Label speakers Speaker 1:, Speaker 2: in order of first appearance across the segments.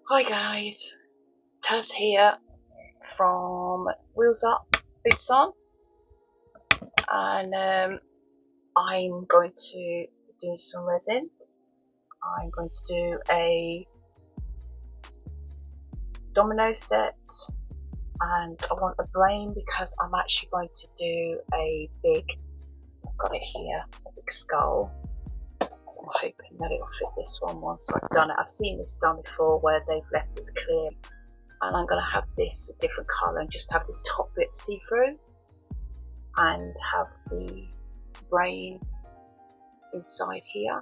Speaker 1: Hi guys, Taz here from Wheels Up, Boots On, and I'm going to do some resin. I'm going to do a domino set, and I want a brain because I'm actually going to do a big, I've got it here, a big skull. So I'm hoping that it'll fit this one once I've done it. I've seen this done before where they've left this clear. And I'm going to have this a different colour and just have this top bit see-through and have the brain inside here.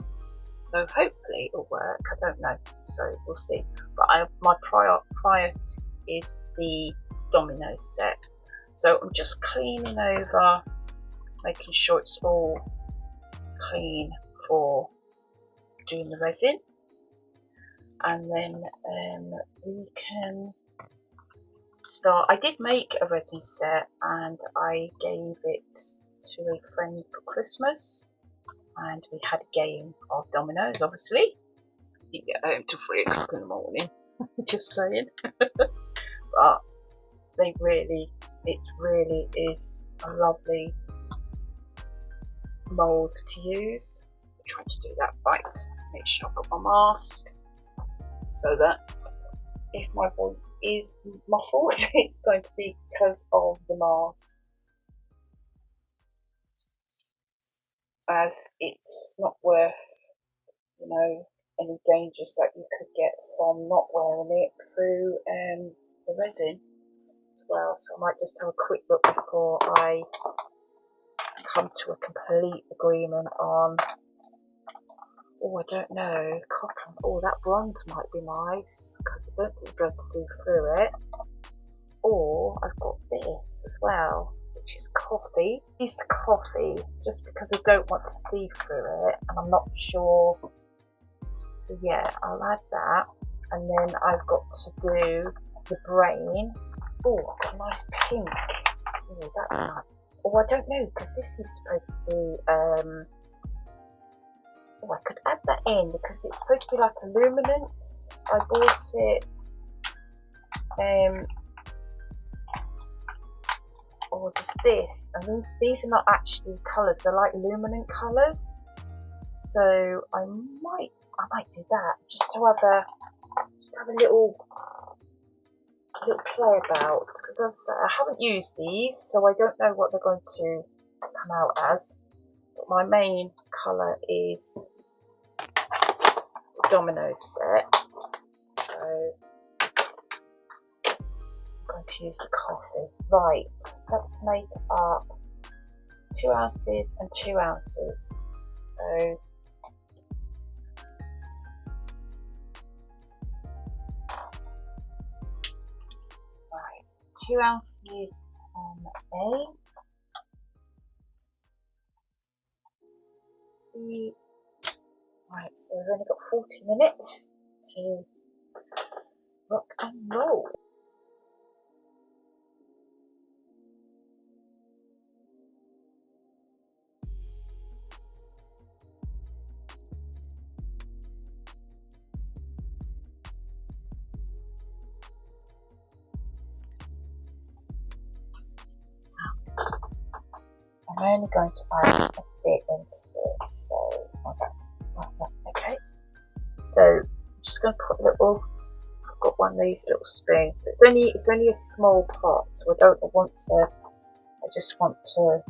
Speaker 1: So hopefully it'll work. I don't know, so we'll see. But my priority is the domino set. So I'm just cleaning over, making sure it's all clean for doing the resin. And then we can start. I did make a resin set and I gave it to a friend for Christmas, and we had a game of dominoes. Obviously didn't get home till 3 o'clock in the morning. Just saying. But it really is a lovely mould to use. I'm trying to do that right. Make sure I've got my mask so that if my voice is muffled, it's going to be because of the mask, as it's not worth, you know, any dangers that you could get from not wearing it through the resin as well. So I might just have a quick look before I come to a complete agreement on, oh, I don't know, cotton. Oh, that bronze might be nice because I don't think you'll be able to see through it. Or I've got this as well, which is coffee. I use the coffee just because I don't want to see through it and I'm not sure. So yeah, I'll add that. And then I've got to do the brain. Oh, I've got a nice pink. Oh, that's nice. Oh, I don't know, because this is supposed to be oh, I could add that in because it's supposed to be like a luminance. I bought it or just this, and these are not actually colours, they're like luminant colours. So I might do that just to have a little play about, because as I say, I haven't used these, so I don't know what they're going to come out as. But my main colour is domino set, so I'm going to use the coffee. Right, let's make up 2 ounces and 2 ounces. So right, 2 ounces on A. Right, so we've only got 40 minutes to rock and roll. I'm only going to add a bit into this, so that's okay. So I'm just going to put a little. I've got one of these little spoons. So it's only a small pot, so I don't want to. I just want to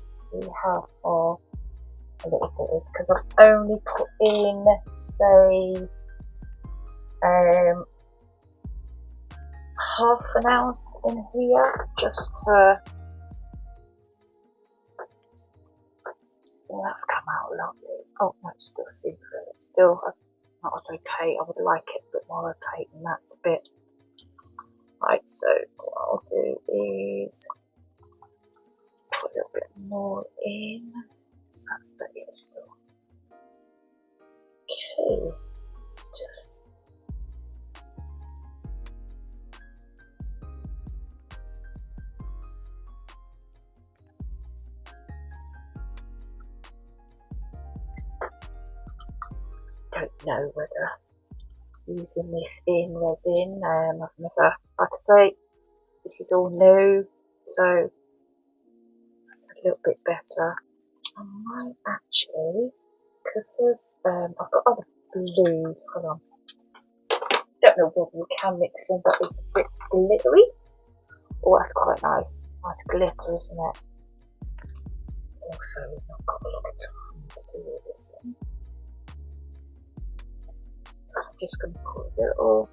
Speaker 1: see how far a little bit is, because I've only put in, say, half an ounce in here, just to. Oh, that's come out lovely. Oh no, it's still see-through. Still not as okay. I would like it a bit more opaque than that. It's a bit. Right, so what I'll do is put a little bit more in. So that's the it still. Okay, it's just. Don't know whether using this in resin. I've never, like I say, this is all new, so it's a little bit better. I might actually, because there's, I've got other blues, hold on. Don't know whether you can mix them, but it's a bit glittery. Oh, that's quite nice. Nice glitter, isn't it? Also, we've not got a lot of time to do all this in. I'm just going to put a little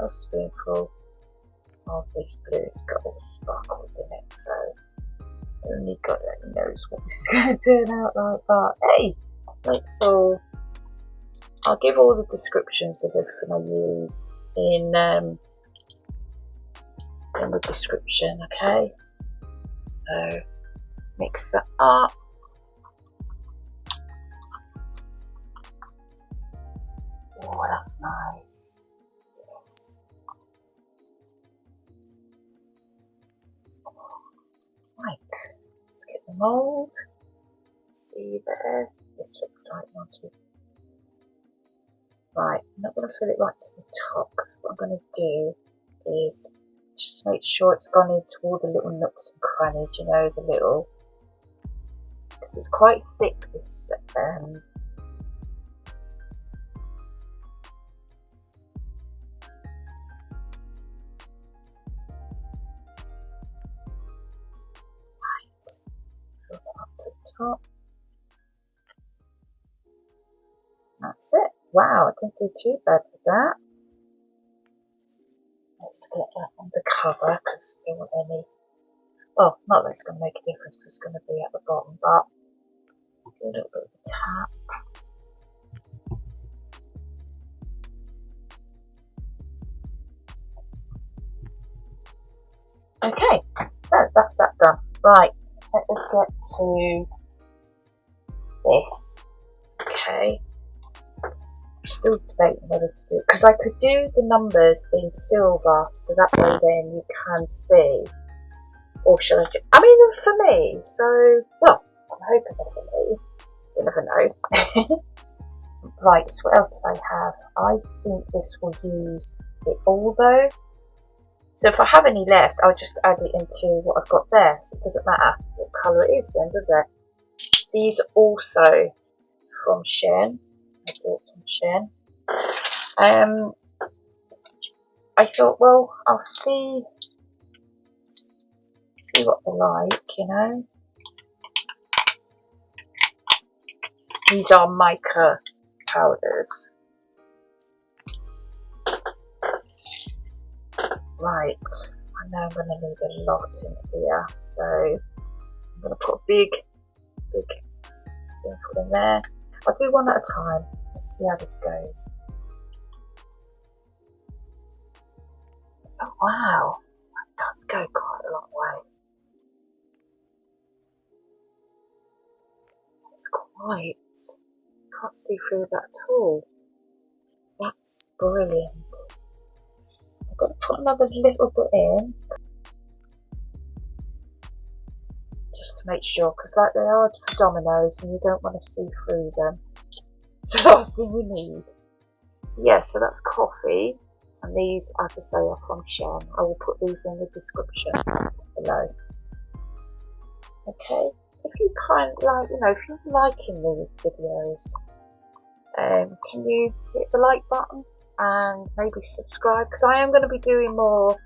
Speaker 1: spoonful of this blue. It's got all the sparkles in it, so only God only knows what this is going to turn out like. But hey, let's all. I'll give all the descriptions of everything I use in the description, okay? So mix that up. Oh, that's nice. Yes. Right, let's get the mould. See there? This looks like one, two. Right, I'm not going to fill it right to the top because what I'm going to do is just make sure it's gone into all the little nooks and crannies, you know, the little, because it's quite thick, this fill that up to the top. That's it. Wow, I didn't do too bad with that. Let's get that under cover because we don't want any. Well, not that it's going to make a difference because it's going to be at the bottom, but do a little bit of a tap. Okay, so that's that done. Right, let's get to this. Okay, I'm still debating whether to do it because I could do the numbers in silver so that way then you can see. Or should I do? I mean, for me, so, well, I'm hoping that for me. You never know. Right, so what else do I have? I think this will use it all though. So if I have any left, I'll just add it into what I've got there. So it doesn't matter what colour it is then, does it? These are also from Shien. I bought from Shien. I thought, well, I'll see what they're like, you know. These are mica powders. Right, I know I'm going to need a lot in here, so I'm going to put a big spoonful in there. I'll do one at a time. Let's see how this goes. Oh wow, that does go quite a long way. It's quite, can't see through that at all. That's brilliant. I've got to put another little bit in just to make sure, because like they are dominoes and you don't want to see through them. So that's all we need. So yeah, so that's coffee, and these, as I say, are from Shien. I will put these in the description below. Okay, if you kind of like, you know, if you're liking these videos, can you hit the like button and maybe subscribe, because I am going to be doing more,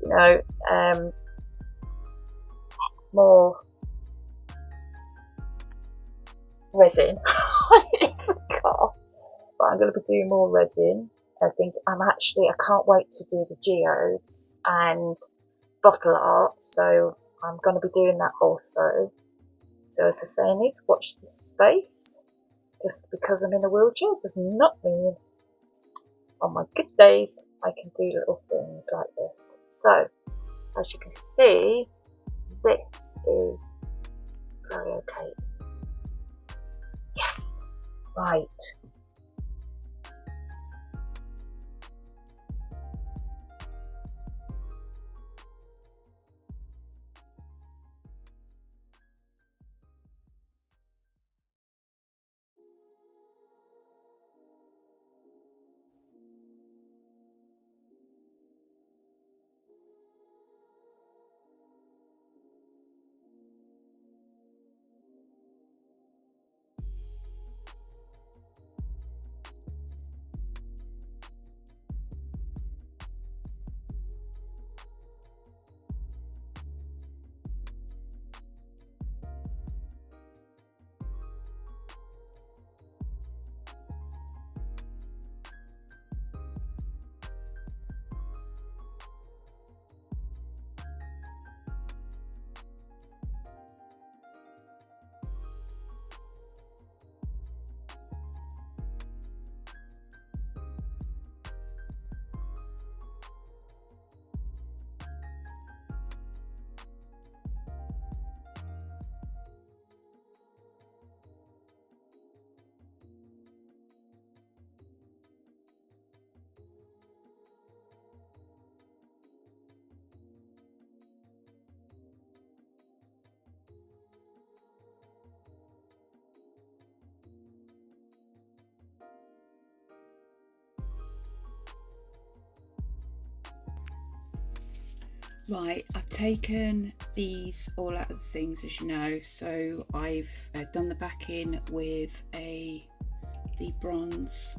Speaker 1: you know, more resin. I forgot, but I'm going to be doing more resin things. I can't wait to do the geodes and bottle art, so I'm going to be doing that also. So as I say, I need to watch this space. Just because I'm in a wheelchair does not mean on my good days I can do little things like this. So as you can see, this is very okay. Yes, right.
Speaker 2: Right, I've taken these all out of the things, as you know, so I've done the backing with the bronze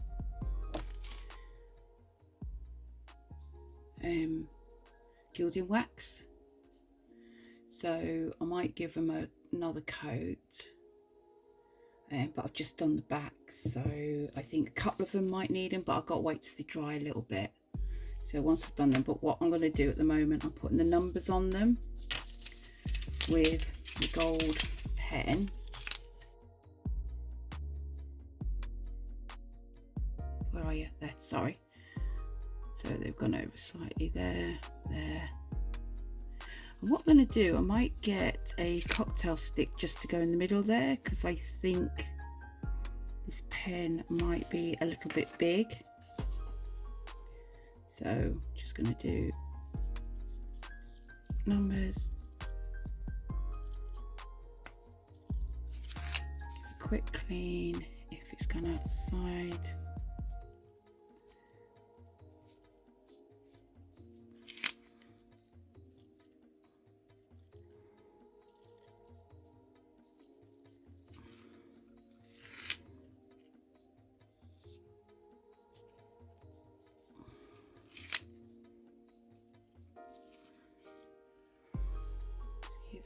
Speaker 2: gilding wax, so I might give them another coat, but I've just done the back, so I think a couple of them might need them, but I've got to wait till they dry a little bit. So once I've done them, but what I'm going to do at the moment, I'm putting the numbers on them with the gold pen. Where are you? There, sorry. So they've gone over slightly there, there. And what I'm going to do, I might get a cocktail stick just to go in the middle there, because I think this pen might be a little bit big. So just going to do numbers, quick clean if it's gone outside.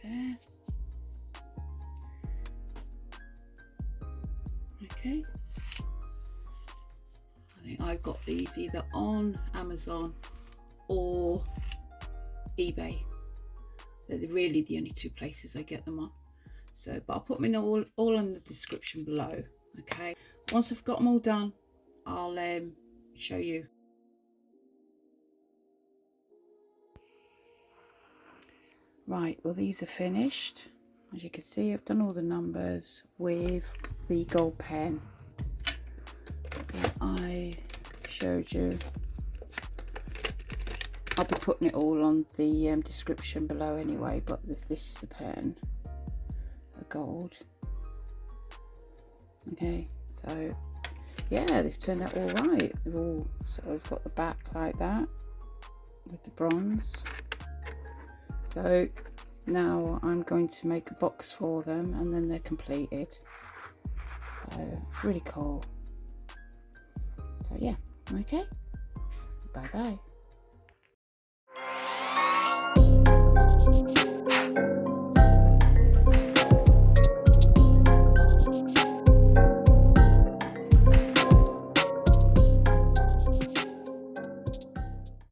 Speaker 2: There. Okay, I think I've got these either on Amazon or eBay. They're really the only two places I get them on. So, but I'll put them in all in the description below. Okay, once I've got them all done, I'll show you. Right, well these are finished. As you can see, I've done all the numbers with the gold pen that I showed you. I'll be putting it all on the description below anyway, but this is the pen, the gold. Okay, so yeah, they've turned out all right. They've all sort of got the back like that with the bronze. So now I'm going to make a box for them and then they're completed. So it's really cool. So yeah, okay, bye bye.